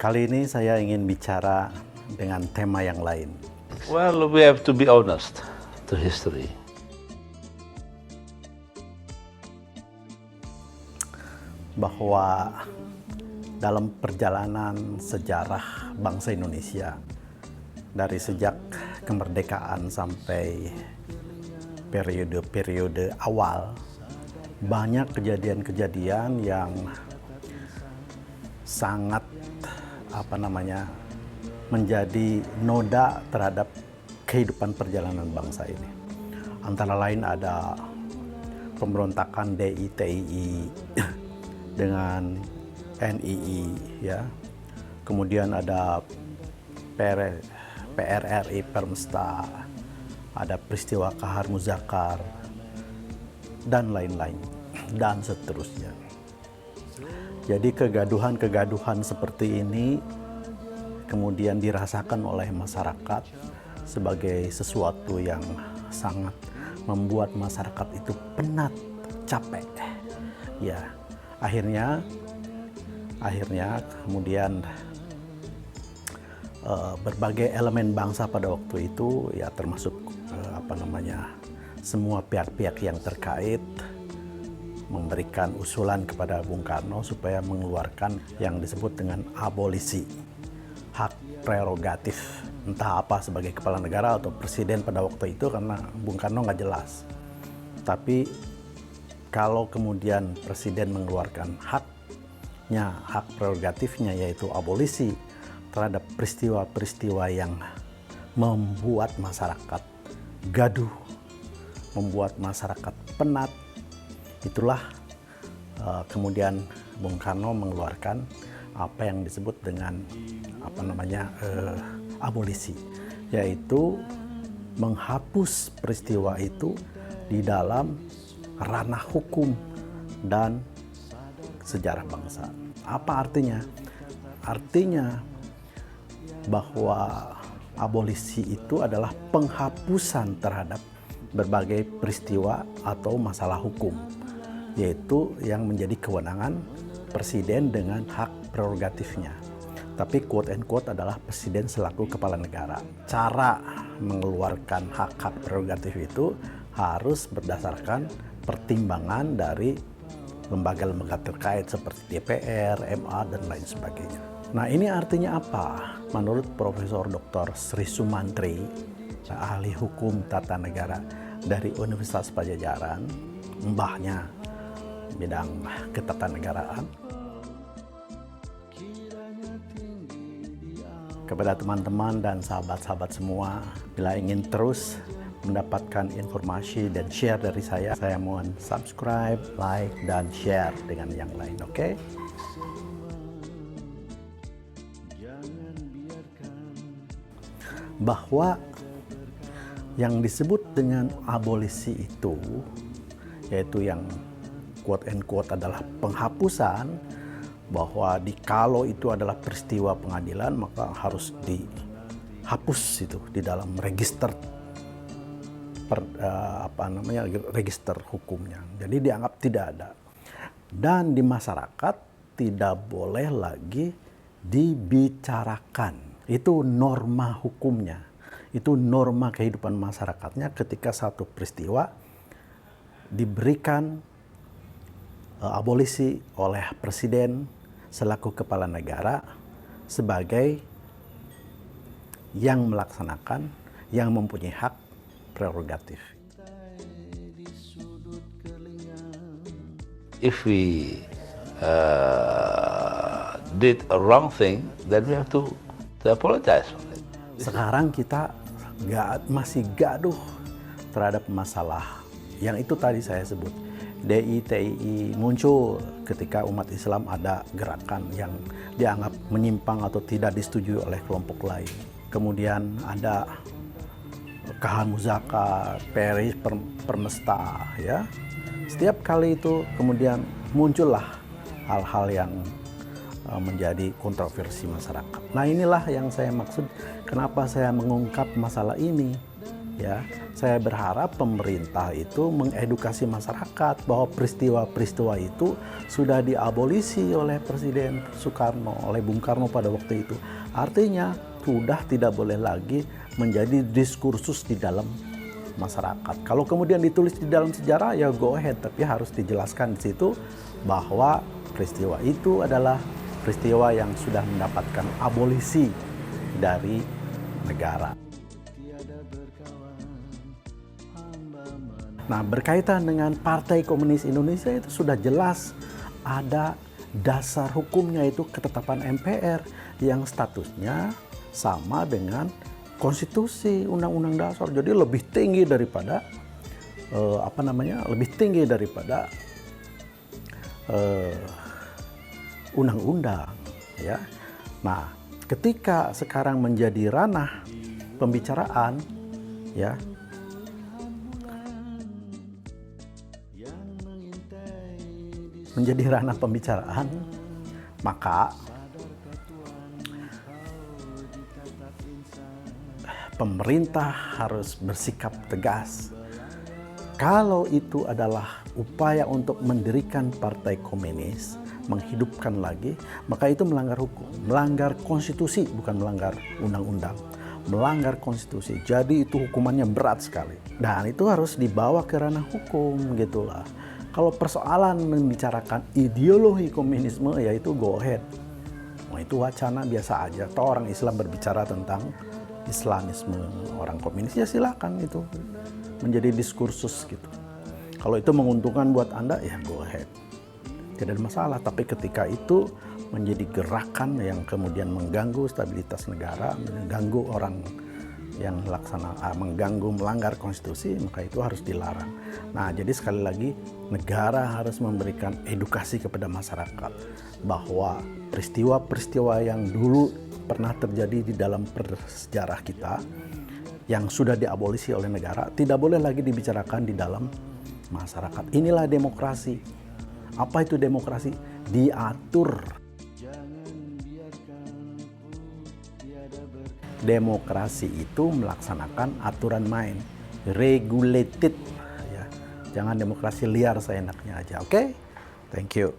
Kali ini saya ingin bicara dengan tema yang lain. Well, we have to be honest to history. Bahwa dalam perjalanan sejarah bangsa Indonesia, dari sejak kemerdekaan sampai periode-periode awal, banyak kejadian-kejadian yang sangat menjadi noda terhadap kehidupan perjalanan bangsa ini. Antara lain ada pemberontakan DITII dengan NII, ya. Kemudian ada PRRI Permesta, ada peristiwa Kahar Muzakar, dan lain-lain, dan seterusnya. Jadi kegaduhan-kegaduhan seperti ini kemudian dirasakan oleh masyarakat sebagai sesuatu yang sangat membuat masyarakat itu penat, capek. Ya, akhirnya kemudian berbagai elemen bangsa pada waktu itu, ya termasuk semua pihak-pihak yang terkait, memberikan usulan kepada Bung Karno supaya mengeluarkan yang disebut dengan abolisi hak prerogatif, entah apa sebagai kepala negara atau presiden pada waktu itu, karena Bung Karno nggak jelas. Tapi kalau kemudian presiden mengeluarkan hak prerogatifnya, yaitu abolisi terhadap peristiwa-peristiwa yang membuat masyarakat gaduh, membuat masyarakat penat, itulah kemudian Bung Karno mengeluarkan apa yang disebut dengan abolisi, yaitu menghapus peristiwa itu di dalam ranah hukum dan sejarah bangsa. Apa artinya? Artinya bahwa abolisi itu adalah penghapusan terhadap berbagai peristiwa atau masalah hukum, yaitu yang menjadi kewenangan presiden dengan hak prerogatifnya. Tapi quote and quote adalah presiden selaku kepala negara. Cara mengeluarkan hak-hak prerogatif itu harus berdasarkan pertimbangan dari lembaga-lembaga terkait seperti DPR, MA, dan lain sebagainya. Nah, ini artinya apa? Menurut Profesor Dr. Sri Sumantri, ahli hukum tata negara dari Universitas Padjadjaran, mbahnya bidang ketatanegaraan, kepada teman-teman dan sahabat-sahabat semua, bila ingin terus mendapatkan informasi dan share dari saya mohon subscribe, like, dan share dengan yang lain, oke? Bahwa yang disebut dengan abolisi itu, yaitu yang quote and quote adalah penghapusan, bahwa kalau itu adalah peristiwa pengadilan maka harus dihapus itu di dalam register register hukumnya. Jadi dianggap tidak ada. Dan di masyarakat tidak boleh lagi dibicarakan. Itu norma hukumnya. Itu norma kehidupan masyarakatnya ketika satu peristiwa diberikan abolisi oleh presiden selaku kepala negara sebagai yang melaksanakan, yang mempunyai hak prerogatif. If we did a wrong thing, then we have to apologize for it. Sekarang kita masih gaduh terhadap masalah yang itu tadi saya sebut. DITII muncul ketika umat Islam ada gerakan yang dianggap menyimpang atau tidak disetujui oleh kelompok lain. Kemudian ada Kahar Muzakar, PRRI Permesta, ya. Setiap kali itu kemudian muncullah hal-hal yang menjadi kontroversi masyarakat. Nah, inilah yang saya maksud kenapa saya mengungkap masalah ini, ya, saya berharap pemerintah itu mengedukasi masyarakat bahwa peristiwa-peristiwa itu sudah diabolisi oleh Presiden Soekarno, oleh Bung Karno pada waktu itu. Artinya sudah tidak boleh lagi menjadi diskursus di dalam masyarakat. Kalau kemudian ditulis di dalam sejarah, ya go ahead, tapi harus dijelaskan di situ bahwa peristiwa itu adalah peristiwa yang sudah mendapatkan abolisi dari negara. Nah, berkaitan dengan Partai Komunis Indonesia itu sudah jelas ada dasar hukumnya, itu ketetapan MPR yang statusnya sama dengan konstitusi, undang-undang dasar. Jadi lebih tinggi daripada lebih tinggi daripada undang-undang, ya. Nah, ketika sekarang menjadi ranah pembicaraan, ya, menjadi ranah pembicaraan, maka pemerintah harus bersikap tegas. Kalau itu adalah upaya untuk mendirikan partai komunis, menghidupkan lagi, maka itu melanggar hukum, melanggar konstitusi, bukan melanggar undang-undang, melanggar konstitusi. Jadi itu hukumannya berat sekali. Dan itu harus dibawa ke ranah hukum, gitulah. Kalau persoalan membicarakan ideologi komunisme, ya itu go ahead. Nah, itu wacana biasa aja. Atau orang Islam berbicara tentang Islamisme, orang komunis, ya silakan itu menjadi diskursus gitu. Kalau itu menguntungkan buat Anda, ya go ahead. Tidak ada masalah. Tapi ketika itu menjadi gerakan yang kemudian mengganggu stabilitas negara, mengganggu orang yang mengganggu, melanggar konstitusi, maka itu harus dilarang. Nah, jadi sekali lagi negara harus memberikan edukasi kepada masyarakat bahwa peristiwa-peristiwa yang dulu pernah terjadi di dalam sejarah kita yang sudah diabolisi oleh negara tidak boleh lagi dibicarakan di dalam masyarakat. Inilah demokrasi. Apa itu demokrasi? Diatur. Demokrasi itu melaksanakan aturan main, regulated, ya. Jangan demokrasi liar seenaknya aja. Oke? Thank you.